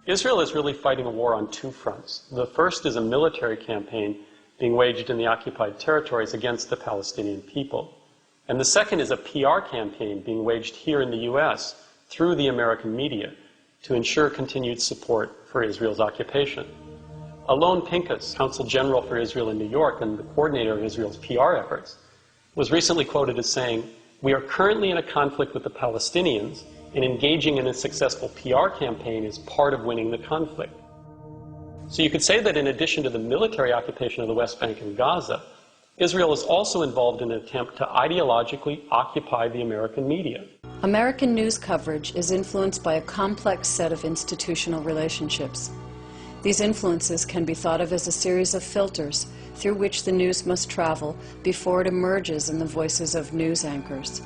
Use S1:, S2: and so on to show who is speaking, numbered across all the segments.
S1: Israel is really fighting a war on two fronts. The first is a military campaign being waged in the occupied territories against the Palestinian people. And the second is a PR campaign being waged here in the US through the American media to ensure continued support for Israel's occupation. Alon Pincus, Consul General for Israel in New York and the coordinator of Israel's PR efforts, was recently quoted as saying, "We are currently in a conflict with the Palestinians, and engaging in a successful PR campaign is part of winning the conflict." So you could say that in addition to the military occupation of the West Bank and Gaza, Israel is also involved in an attempt to ideologically occupy the American media.
S2: American news coverage is influenced by a complex set of institutional relationships. These influences can be thought of as a series of filters through which the news must travel before it emerges in the voices of news anchors.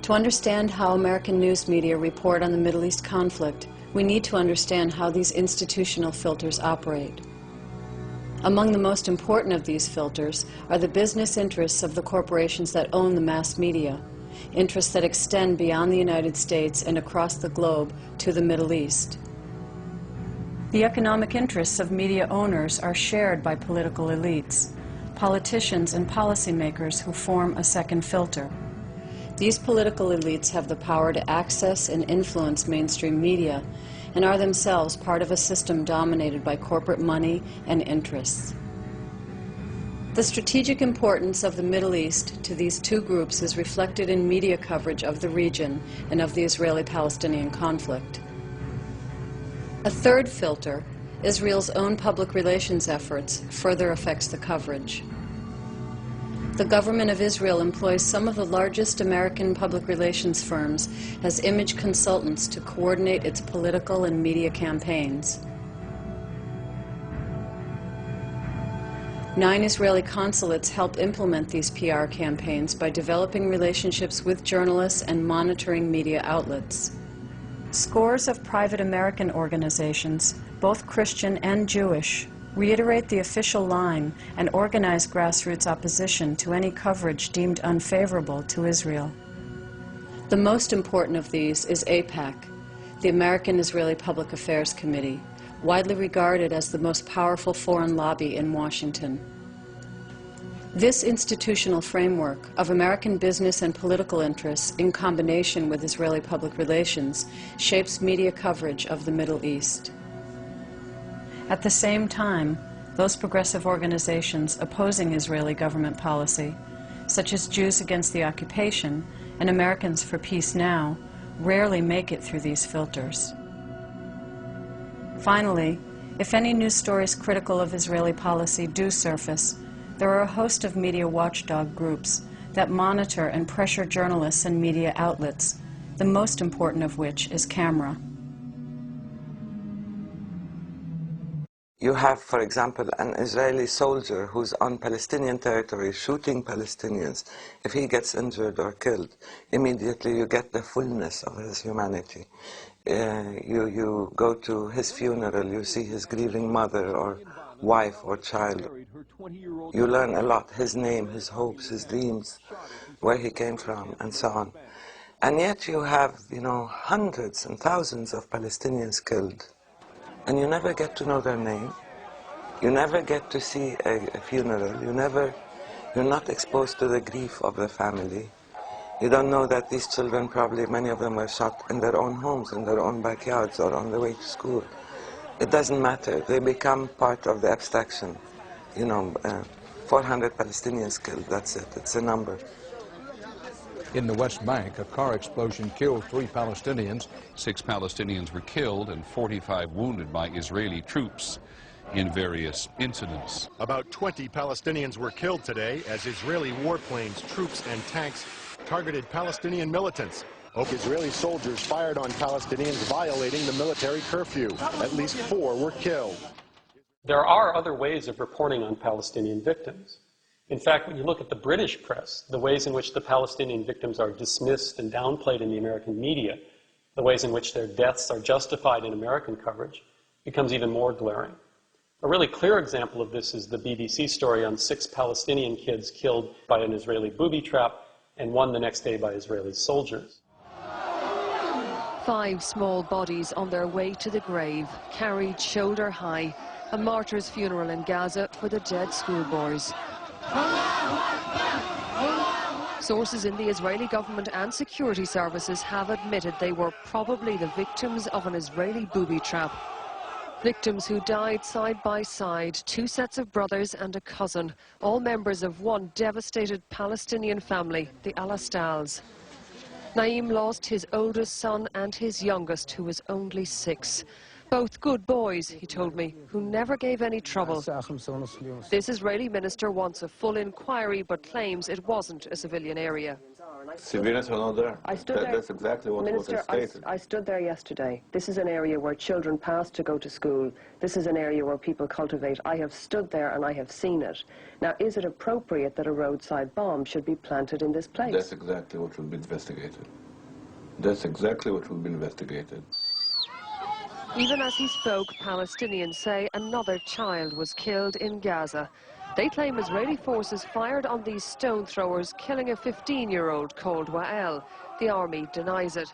S2: To understand how American news media report on the Middle East conflict, we need to understand how these institutional filters operate. Among the most important of these filters are the business interests of the corporations that own the mass media, interests that extend beyond the United States and across the globe to the Middle East. The economic interests of media owners are shared by political elites, politicians and policymakers who form a second filter. These political elites have the power to access and influence mainstream media and are themselves part of a system dominated by corporate money and interests. The strategic importance of the Middle East to these two groups is reflected in media coverage of the region and of the Israeli-Palestinian conflict. A third filter, Israel's own public relations efforts, further affects the coverage. The government of Israel employs some of the largest American public relations firms as image consultants to coordinate its political and media campaigns. 9 Israeli consulates help implement these PR campaigns by developing relationships with journalists and monitoring media outlets. Scores of private American organizations, both Christian and Jewish, reiterate the official line and organize grassroots opposition to any coverage deemed unfavorable to Israel. The most important of these is AIPAC, the American Israeli Public Affairs Committee, widely regarded as the most powerful foreign lobby in Washington. This institutional framework of American business and political interests in combination with Israeli public relations shapes media coverage of the Middle East. At the same time, those progressive organizations opposing Israeli government policy, such as Jews Against the Occupation and Americans for Peace Now, rarely make it through these filters. Finally, if any news stories critical of Israeli policy do surface, there are a host of media watchdog groups that monitor and pressure journalists and media outlets, the most important of which is CAMERA.
S3: You have, for example, an Israeli soldier who's on Palestinian territory shooting Palestinians. If he gets injured or killed, immediately you get the fullness of his humanity. You go to his funeral, you see his grieving mother or wife or child. You learn a lot, his name, his hopes, his dreams, where he came from, and so on. And yet you have, hundreds and thousands of Palestinians killed. And you never get to know their name. You never get to see a funeral. You're not exposed to the grief of the family. You don't know that these children, probably many of them were shot in their own homes, in their own backyards, or on the way to school. It doesn't matter. They become part of the abstraction. 400 Palestinians killed, that's it. It's a number.
S4: In the West Bank, a car explosion killed 3 Palestinians.
S5: 6 Palestinians were killed and 45 wounded by Israeli troops in various incidents.
S6: About 20 Palestinians were killed today as Israeli warplanes, troops, and tanks targeted Palestinian militants. Israeli soldiers fired on Palestinians, violating the military curfew. At least 4 were killed.
S1: There are other ways of reporting on Palestinian victims. In fact, when you look at the British press, the ways in which the Palestinian victims are dismissed and downplayed in the American media, the ways in which their deaths are justified in American coverage, becomes even more glaring. A really clear example of this is the BBC story on 6 Palestinian kids killed by an Israeli booby trap and one the next day by Israeli soldiers.
S7: 5 small bodies on their way to the grave, carried shoulder high, a martyr's funeral in Gaza for the dead schoolboys. Sources in the Israeli government and security services have admitted they were probably the victims of an Israeli booby trap. Victims who died side by side, 2 sets of brothers and a cousin, all members of one devastated Palestinian family, the Al-Astals. Naeem lost his oldest son and his youngest, who was only 6. Both good boys, he told me, who never gave any trouble. This Israeli minister wants a full inquiry, but claims it wasn't a civilian area.
S8: Civilians are not there. That's exactly what was stated.
S9: I stood there yesterday. This is an area where children pass to go to school. This is an area where people cultivate. I have stood there and I have seen it. Now, is it appropriate that a roadside bomb should be planted in this place?
S8: That's exactly what will be investigated. That's exactly what will be investigated.
S7: Even as he spoke, Palestinians say another child was killed in Gaza. They claim Israeli forces fired on these stone throwers, killing a 15-year-old called Wael. The army denies it.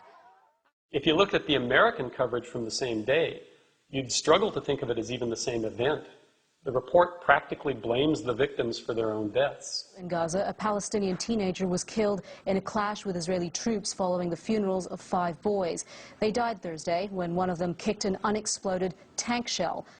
S1: If you looked at the American coverage from the same day, you'd struggle to think of it as even the same event. The report practically blames the victims for their own deaths.
S10: In Gaza, a Palestinian teenager was killed in a clash with Israeli troops following the funerals of 5 boys. They died Thursday when one of them kicked an unexploded tank shell.